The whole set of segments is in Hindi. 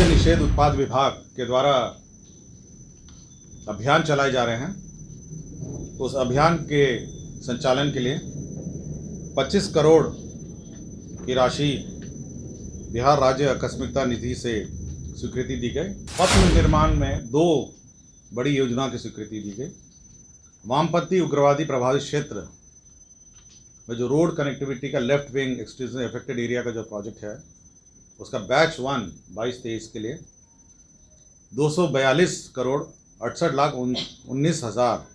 मद्य निषेध उत्पाद विभाग के द्वारा अभियान चलाए जा रहे हैं। उस अभियान के संचालन के लिए 25 करोड़ की राशि बिहार राज्य आकस्मिकता निधि से स्वीकृति दी गई। पथ निर्माण में 2 बड़ी योजनाओं की स्वीकृति दी गई। वामपंथी उग्रवादी प्रभावित क्षेत्र में जो रोड कनेक्टिविटी का लेफ्ट विंग एक्सट्रीजम अफेक्टेड एरिया का जो प्रोजेक्ट है, उसका बैच 1 22-23 के लिए 242 करोड़ 68 लाख 19 हज़ार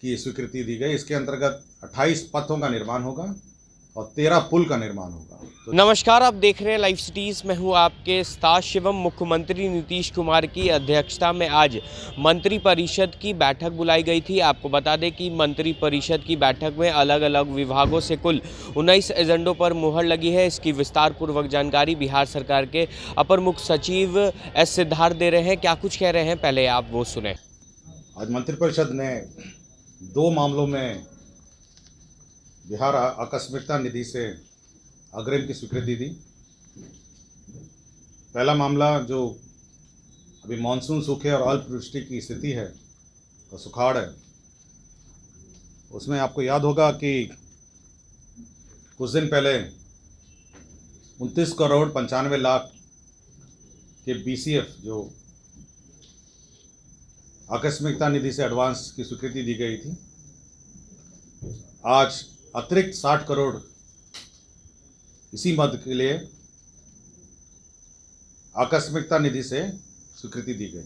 की स्वीकृति दी गई। इसके अंतर्गत 28 पथों का निर्माण होगा और 13 पुल का निर्माण होगा। नमस्कार, आप देख रहे हैं लाइव सिटीज़ में हूँ आपके साथ शिवम। मुख्यमंत्री नीतीश कुमार की अध्यक्षता में आज मंत्रिपरिषद की बैठक बुलाई गई थी। आपको बता दें कि मंत्रिपरिषद की बैठक में अलग अलग विभागों से कुल 19 एजेंडों पर मुहर लगी है। इसकी विस्तार पूर्वक जानकारी बिहार सरकार के अपर मुख्य सचिव एस सिद्धार्थ दे रहे हैं। क्या कुछ कह रहे हैं, पहले आप वो सुने। आज मंत्रिपरिषद ने 2 मामलों में बिहार आकस्मिकता निधि से अग्रिम की स्वीकृति दी। पहला मामला जो अभी मानसून सूखे और अल्पवृष्टि की स्थिति है, तो सुखाड़ है, उसमें आपको याद होगा कि कुछ दिन पहले 29 करोड़ 95 लाख के BCF जो आकस्मिकता निधि से एडवांस की स्वीकृति दी गई थी। आज अतिरिक्त 60 करोड़ इसी मद के लिए आकस्मिकता निधि से स्वीकृति दी गई।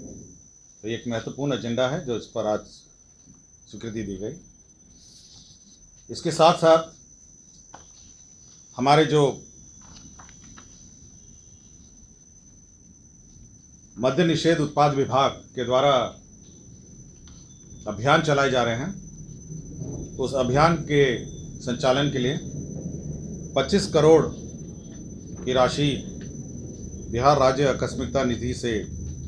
तो एक महत्वपूर्ण एजेंडा है जो इस पर आज स्वीकृति दी गई। इसके साथ साथ हमारे जो मद्य निषेध उत्पाद विभाग के द्वारा अभियान चलाए जा रहे हैं, उस अभियान के संचालन के लिए 25 करोड़ की राशि बिहार राज्य आकस्मिकता निधि से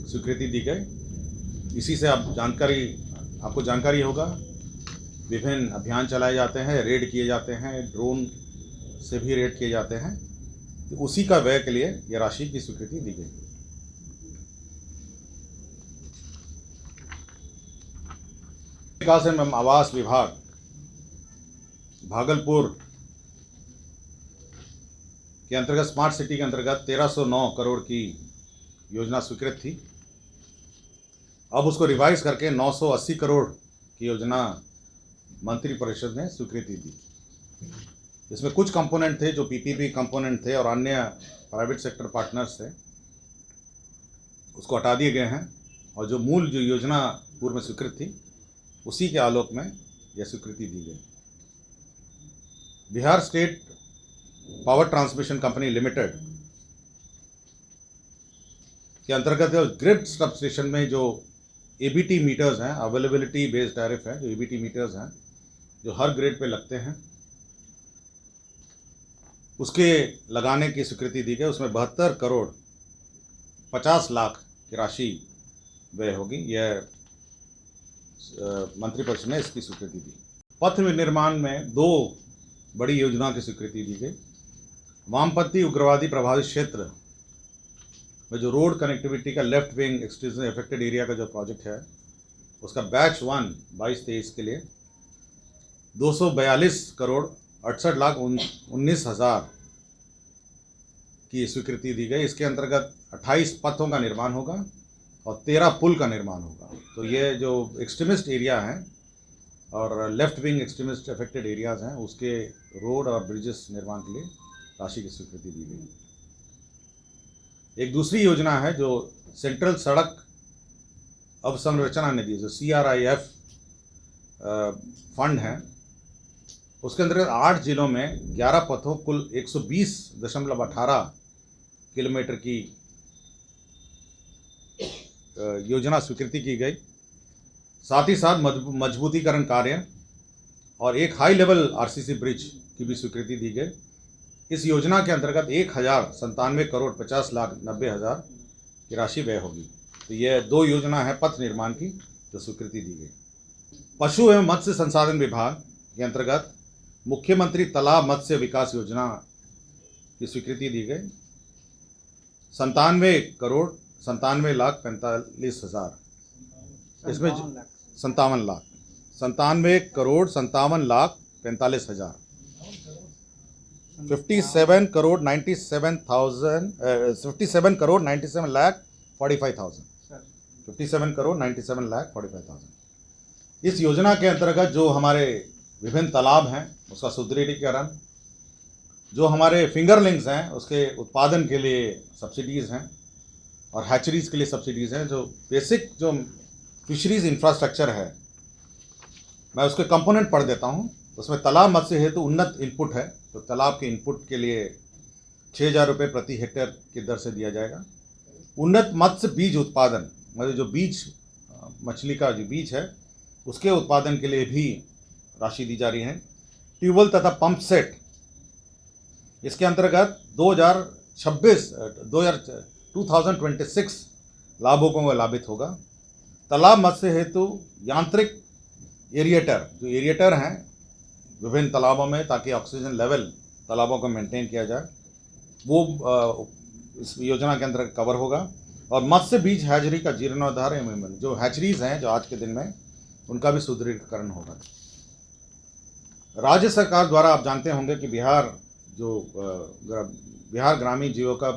स्वीकृति दी गई। इसी से आपको जानकारी होगा, विभिन्न अभियान चलाए जाते हैं, रेड किए जाते हैं, ड्रोन से भी रेड किए जाते हैं। तो उसी का व्यय के लिए यह राशि की स्वीकृति दी गई। विकास एवं आवास विभाग भागलपुर के अंतर्गत स्मार्ट सिटी के अंतर्गत 1309 करोड़ की योजना स्वीकृत थी। अब उसको रिवाइज करके 980 करोड़ की योजना मंत्रिपरिषद ने स्वीकृति दी। इसमें कुछ कंपोनेंट थे जो PPP कंपोनेंट थे और अन्य प्राइवेट सेक्टर पार्टनर्स थे, उसको हटा दिए गए हैं और जो मूल जो योजना पूर्व में स्वीकृत थी उसी के आलोक में यह स्वीकृति दी गई। Bihar state power transmission company limited के अंतर्गत ग्रिड सब स्टेशन में जो ABT मीटर्स हैं, अवेलेबिलिटी बेस्ड टैरिफ है, जो ABT मीटर्स हैं जो हर ग्रिड पे लगते हैं, उसके लगाने की स्वीकृति दी गई। उसमें 72 करोड़ 50 लाख की राशि व्यय होगी। यह मंत्रिपरिषद ने इसकी स्वीकृति दी। पथ निर्माण में 2 बड़ी योजनाओं की स्वीकृति दी गई। वामपंथी उग्रवादी प्रभावित क्षेत्र में जो रोड कनेक्टिविटी का लेफ्ट विंग एक्सट्रीजम अफेक्टेड एरिया का जो प्रोजेक्ट है, उसका बैच 1 22-23 के लिए 242 करोड़ 68 लाख 19 हज़ार की स्वीकृति दी गई। इसके अंतर्गत 28 पथों का निर्माण होगा और 13 पुल का निर्माण होगा। तो ये जो एक्सट्रीमिस्ट एरिया हैं और left wing extremist affected areas हैं, उसके रोड और ब्रिजेस निर्माण के लिए राशि की स्वीकृति दी गई। एक दूसरी योजना है जो सेंट्रल सड़क अवसंरचना निधि, जो CRIF फंड है, उसके अंतर्गत 8 जिलों में 11 पथों कुल 120.18 किलोमीटर की योजना स्वीकृति की गई। साथ ही साथ मजबूतीकरण कार्य और एक हाई लेवल RCC ब्रिज की भी स्वीकृति दी गई। इस योजना के अंतर्गत 1097 करोड़ 50 लाख 90 हज़ार की राशि व्यय होगी। तो यह 2 योजना है पथ निर्माण की जो स्वीकृति दी गई। पशु एवं मत्स्य संसाधन विभाग के अंतर्गत मुख्यमंत्री तालाब मत्स्य विकास योजना की स्वीकृति दी गई। 97,97,45,000, इसमें 57 लाख, 97,57,45,000, 57,97,45,000, 57,97,45,000। इस योजना के अंतर्गत जो हमारे विभिन्न तालाब हैं उसका सुदृढ़ीकरण, जो हमारे फिंगरलिंग्स हैं उसके उत्पादन के लिए सब्सिडीज़ हैं, और हैचरीज़ के लिए सब्सिडीज़ हैं। जो बेसिक जो फिशरीज़ इंफ्रास्ट्रक्चर है, मैं उसके कंपोनेंट पढ़ देता हूँ। उसमें तालाब मत्स्य हेतु उन्नत इनपुट है, तो तालाब के इनपुट के लिए 6,000 रुपये प्रति हेक्टेयर की दर से दिया जाएगा। उन्नत मत्स्य बीज उत्पादन, मतलब जो बीज मछली का जो बीज है उसके उत्पादन के लिए भी राशि दी जा रही है। ट्यूबवेल तथा पंप सेट, इसके अंतर्गत 2026 लाभुकों को लाभित होगा। तालाब मत्स्य हेतु यांत्रिक एरिएटर, जो एरिएटर हैं विभिन्न तालाबों में ताकि ऑक्सीजन लेवल तालाबों को मेंटेन किया जाए, वो इस योजना के अंतर्गत कवर होगा। और मत्स्य बीज हैचरी का जीर्णोद्धार एवं जो हैचरीज हैं जो आज के दिन में, उनका भी सुदृढ़ीकरण होगा। राज्य सरकार द्वारा आप जानते होंगे कि बिहार ग्रामीण जीविका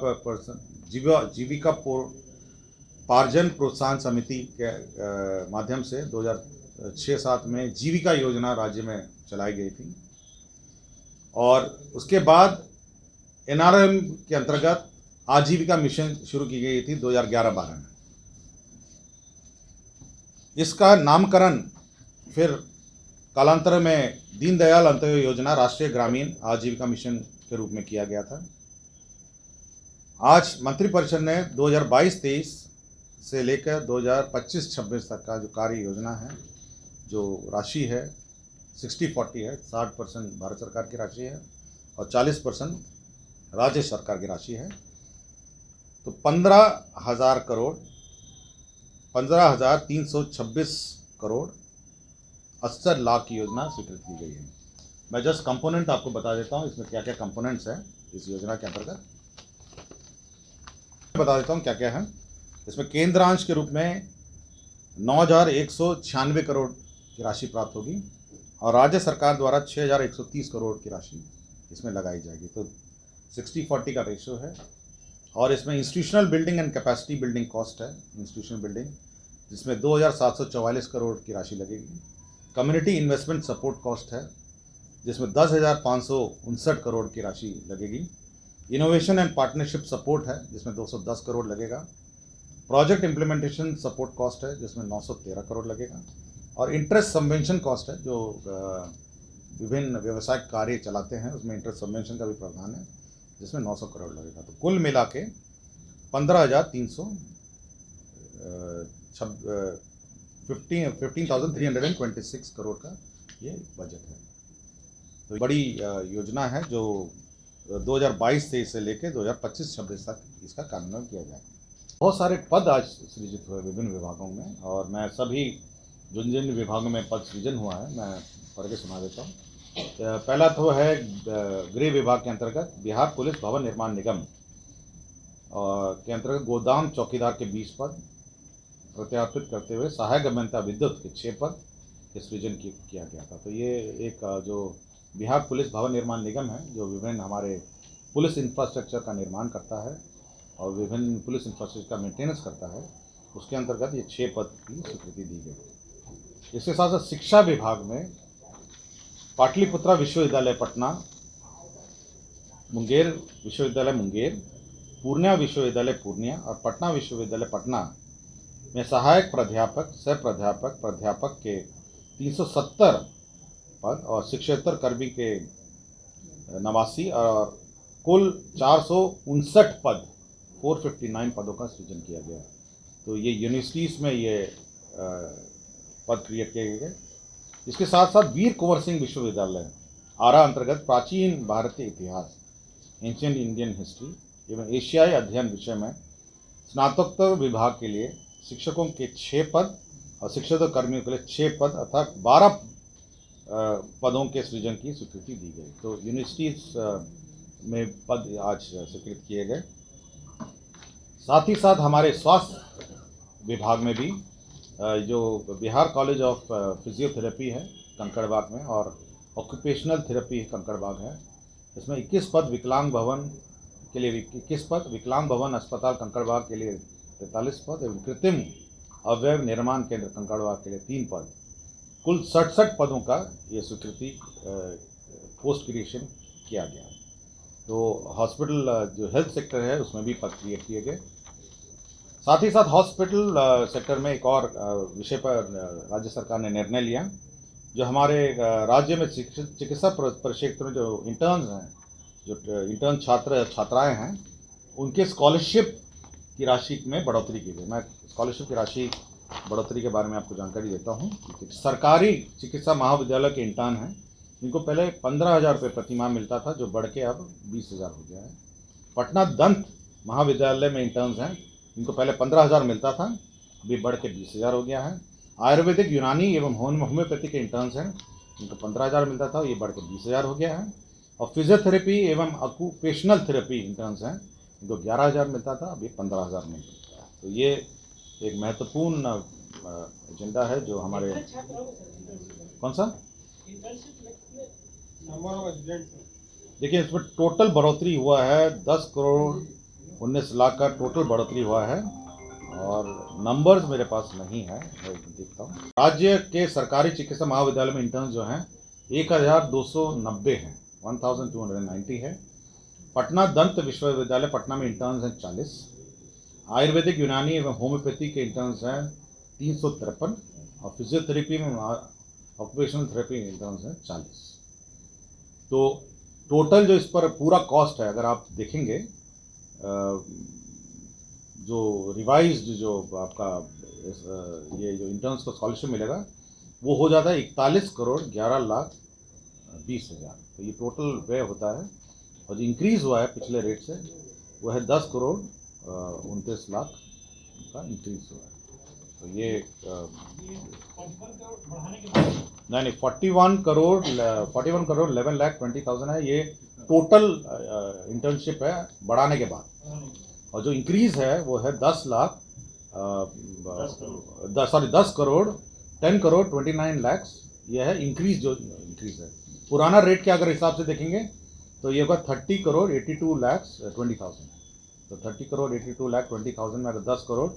पार्जन प्रोत्साहन समिति के माध्यम से 2006-07 में जीविका योजना राज्य में चलाई गई थी, और उसके बाद NRM के अंतर्गत आजीविका मिशन शुरू की गई थी 2011-12 में। इसका नामकरण फिर कालांतर में दीनदयाल अंत्योदय योजना राष्ट्रीय ग्रामीण आजीविका मिशन के रूप में किया गया था। आज मंत्रिपरिषद ने 2022-23 से लेकर 2025-26 तक का जो कार्य योजना है, जो राशि है 60-40 है, 60% भारत सरकार की राशि है और 40% राज्य सरकार की राशि है। तो 15,326 करोड़ 80 लाख की योजना स्वीकृत की गई है। मैं जस्ट कंपोनेंट आपको बता देता हूँ, इसमें क्या क्या कंपोनेंट्स हैं इस योजना के अंतर्गत, बता देता हूँ क्या क्या है। इसमें केंद्रांश के रूप में 9,196 करोड़ की राशि प्राप्त होगी, और राज्य सरकार द्वारा 6,130 करोड़ की राशि इसमें लगाई जाएगी। तो 60-40 का रेशो है। और इसमें institutional building and capacity building cost है, इंस्टीट्यूशनल बिल्डिंग, जिसमें 2,744 करोड़ की राशि लगेगी। कम्युनिटी इन्वेस्टमेंट सपोर्ट कॉस्ट है, जिसमें 10,559 करोड़ की राशि लगेगी। इनोवेशन एंड पार्टनरशिप सपोर्ट है, जिसमें 210 करोड़ लगेगा। प्रोजेक्ट इम्प्लीमेंटेशन सपोर्ट कॉस्ट है, जिसमें 913 करोड़ लगेगा। और इंटरेस्ट सबवेंशन कॉस्ट है, जो विभिन्न व्यवसायिक कार्य चलाते हैं उसमें इंटरेस्ट सबवेंशन का भी प्रावधान है, जिसमें 900 करोड़ लगेगा। तो कुल मिला के 15,326 करोड़ का ये बजट है। तो बड़ी योजना है जो 2022-23 से लेकर 2025-26 तक इसका कार्यान्वयन किया जाएगा। बहुत सारे पद आज सृजित हुए विभिन्न विभागों में, और मैं सभी जिन जिन विभागों में पद सृजन हुआ है मैं पढ़ के सुना देता हूँ। पहला तो है गृह विभाग के अंतर्गत बिहार पुलिस भवन निर्माण निगम के अंतर्गत गोदाम चौकीदार के 20 पद प्रत्यार्पित करते हुए सहायक अभियंता विद्युत के 6 पद के सृजन किया गया था। तो ये एक जो बिहार पुलिस भवन निर्माण निगम है, जो विभिन्न हमारे पुलिस इंफ्रास्ट्रक्चर का निर्माण करता है और विभिन्न पुलिस इंफ्रास्ट्रक्चर का मेंटेनेंस करता है, उसके अंतर्गत ये 6 पद की स्वीकृति दी गई। इसके साथ साथ शिक्षा विभाग में पाटलिपुत्रा विश्वविद्यालय पटना, मुंगेर विश्वविद्यालय मुंगेर, पूर्णिया विश्वविद्यालय पूर्णिया और पटना विश्वविद्यालय पटना में सहायक प्राध्यापक, सह प्राध्यापक, प्राध्यापक के 370 पद और शिक्षेतर कर्मी के 89 और कुल 459 पद 459 पदों का सृजन किया गया। तो ये यूनिवर्सिटीज़ में ये पद क्रिएट किए गए। इसके साथ साथ वीर कुंवर सिंह विश्वविद्यालय आरा अंतर्गत प्राचीन भारतीय इतिहास, एंशिएंट इंडियन हिस्ट्री एवं एशियाई अध्ययन विषय में स्नातकोत्तर विभाग के लिए शिक्षकों के 6 पद और शिक्षेतर कर्मियों के लिए 6 पद अर्थात 12 पदों के सृजन की स्वीकृति दी गई। तो यूनिवर्सिटीज़ में पद आज स्वीकृत किए गए। साथ ही साथ हमारे स्वास्थ्य विभाग में भी जो बिहार कॉलेज ऑफ फिजियोथेरेपी है कंकड़बाग में और ऑक्यूपेशनल थेरेपी कंकड़बाग है, इसमें 21 पद विकलांग भवन के लिए 21 पद, विकलांग भवन अस्पताल कंकड़बाग के लिए 43 पद एवं कृत्रिम अवयव निर्माण केंद्र कंकड़बाग के लिए 3 पद, कुल 67 पदों का ये स्वीकृति पोस्ट क्रिएशन किया गया। तो हॉस्पिटल जो हेल्थ सेक्टर है उसमें भी पद क्रिएट किए गए। साथ ही साथ हॉस्पिटल सेक्टर में एक और विषय पर राज्य सरकार ने निर्णय लिया, जो हमारे राज्य में चिकित्सा परिक्षेत्र में जो इंटर्न्स हैं, जो इंटर्न छात्र छात्राएं हैं, उनके स्कॉलरशिप की राशि में बढ़ोतरी की गई। मैं स्कॉलरशिप की राशि बढ़ोतरी के बारे में आपको जानकारी देता हूं। सरकारी चिकित्सा महाविद्यालय के इंटर्न हैं, इनको पहले 15,000 रुपये प्रतिमाह मिलता था, जो बढ़ के अब 20,000 हो गया है। पटना दंत महाविद्यालय में इंटर्न्स हैं, इनको पहले 15,000 मिलता था, अभी बढ़ के 20,000 हो गया है। आयुर्वेदिक, यूनानी एवं होम्योपैथी के इंटर्न्स हैं, इनको 15,000 मिलता था, ये बढ़ के 20,000 हो गया है। और फिजियोथेरेपी एवं ऑक्यूपेशनल थेरेपी इंटर्न्स हैं, इनको 11,000 मिलता था, अभी 15,000 मिलता है। तो ये एक महत्वपूर्ण एजेंडा है जो हमारे कौन सा देखिए, इसमें टोटल बढ़ोतरी हुआ है 10 करोड़ 19 लाख का टोटल बढ़ोतरी हुआ है, और नंबर्स मेरे पास नहीं है, मैं देखता हूँ। राज्य के सरकारी चिकित्सा महाविद्यालय में इंटर्न्स जो हैं 1,290 हैं, 1,290 है। पटना दंत विश्वविद्यालय पटना में इंटर्न्स हैं 40। आयुर्वेदिक, यूनानी एवं होम्योपैथी के इंटर्न्स हैं 353, और फिजियोथेरेपी में ऑक्यूपेशनल थेरेपी इंटर्न्स हैं 40। तो टोटल जो इस पर पूरा कॉस्ट है, अगर आप देखेंगे जो रिवाइज्ड जो आपका ये जो इंटर्न्स को स्कॉलरशिप मिलेगा वो हो जाता है 41 करोड़ 11 लाख 20 हज़ार। तो ये टोटल व्यय होता है, और जो इंक्रीज़ हुआ है पिछले रेट से वो है 10 करोड़ 29 लाख का इंक्रीज़ हुआ है। तो ये नहीं 41 करोड़ 11 लाख 20,000 है, ये टोटल इंटर्नशिप है बढ़ाने के बाद। और जो इंक्रीज़ है वो है 10 करोड़ 10 करोड़ 29 लाख, ये है इंक्रीज़, जो इंक्रीज़ है। पुराना रेट के अगर हिसाब से देखेंगे तो ये होगा 30 करोड़ 82 लाख 20,000। तो 30 करोड़ 82 लाख 20,000 में अगर 10 करोड़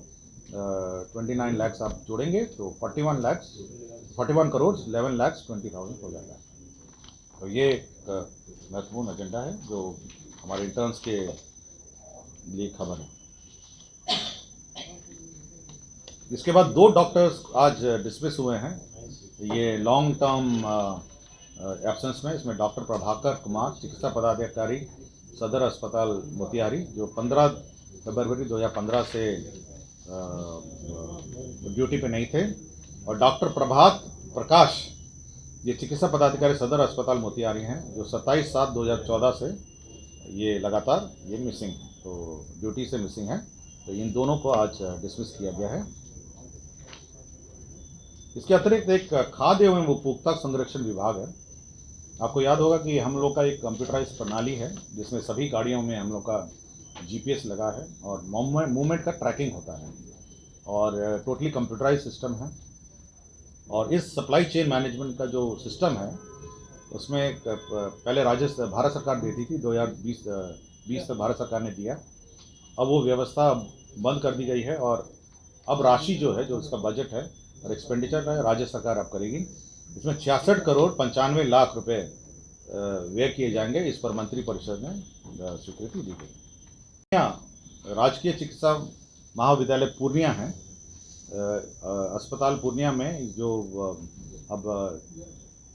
29 लाख आप जोड़ेंगे तो 41 करोड़ 11 लाख 20,000 हो जाएगा। तो ये एक महत्वपूर्ण एजेंडा है जो हमारे इंटर्न्स के लिए खबर है। इसके बाद 2 डॉक्टर्स आज डिसमिस हुए हैं, ये लॉन्ग टर्म एब्सेंस में। इसमें डॉक्टर प्रभाकर कुमार, चिकित्सा पदाधिकारी, सदर अस्पताल मोतिहारी, जो 15 फरवरी 2015 से ड्यूटी पे नहीं थे। और डॉक्टर प्रभात प्रकाश, ये चिकित्सा पदाधिकारी सदर अस्पताल मोतिहारी हैं, जो 27/7/2014 से ये लगातार ये मिसिंग है, तो ड्यूटी से मिसिंग है। तो इन दोनों को आज डिसमिस किया गया है। इसके अतिरिक्त एक खाद्य एवं उपभोक्ता संरक्षण विभाग है। आपको याद होगा कि हम लोग का एक कंप्यूटराइज प्रणाली है, जिसमें सभी गाड़ियों में हम लोग का GPS लगा है और मूवमेंट का ट्रैकिंग होता है, और टोटली कंप्यूटराइज सिस्टम है। और इस सप्लाई चेन मैनेजमेंट का जो सिस्टम है उसमें पहले भारत सरकार देती थी, 2020 तक भारत सरकार ने दिया। अब वो व्यवस्था बंद कर दी गई है, और अब राशि जो है, जो इसका बजट है और एक्सपेंडिचर है, राज्य सरकार अब करेगी। इसमें 66 करोड़ 95 लाख रुपए व्यय किए जाएंगे। इस पर मंत्रिपरिषद ने स्वीकृति दी गई। यहाँ राजकीय चिकित्सा महाविद्यालय पूर्णिया है, अस्पताल पूर्णिया में जो अब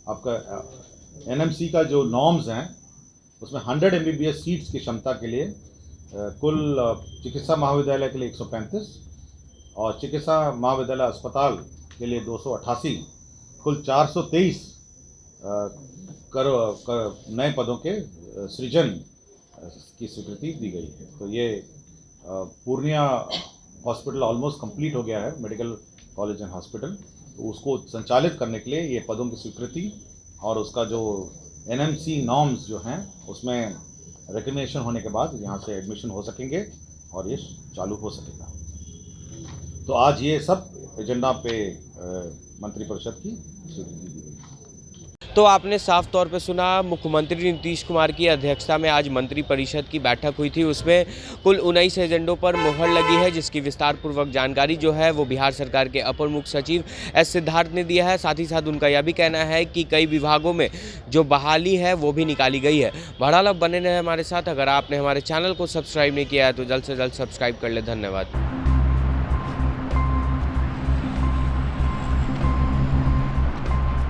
आपका NMC का जो नॉर्म्स हैं उसमें 100 MBBS सीट्स की क्षमता के लिए कुल चिकित्सा महाविद्यालय के लिए 135 और चिकित्सा महाविद्यालय अस्पताल के लिए 288, कुल 423 नए पदों के सृजन की स्वीकृति दी गई है। तो ये पूर्णिया हॉस्पिटल ऑलमोस्ट कंप्लीट हो गया है, मेडिकल कॉलेज एंड हॉस्पिटल। तो उसको संचालित करने के लिए ये पदों की स्वीकृति और उसका जो NMC नॉर्म्स जो हैं उसमें रिकग्निशन होने के बाद यहाँ से एडमिशन हो सकेंगे और ये चालू हो सकेगा। तो आज ये सब एजेंडा पे मंत्रिपरिषद की स्वीकृति दी गई। तो आपने साफ तौर पे सुना, मुख्यमंत्री नीतीश कुमार की अध्यक्षता में आज मंत्रिपरिषद की बैठक हुई थी। उसमें कुल 19 एजेंडों पर मुहर लगी है, जिसकी विस्तार पूर्वक जानकारी जो है वो बिहार सरकार के अपर मुख्य सचिव एस सिद्धार्थ ने दिया है। साथ ही साथ उनका यह भी कहना है कि कई विभागों में जो बहाली है वो भी निकाली गई है। बहरहाल अब बने रहे हमारे साथ। अगर आपने हमारे चैनल को सब्सक्राइब नहीं किया है तो जल्द से जल्द सब्सक्राइब कर ले। धन्यवाद।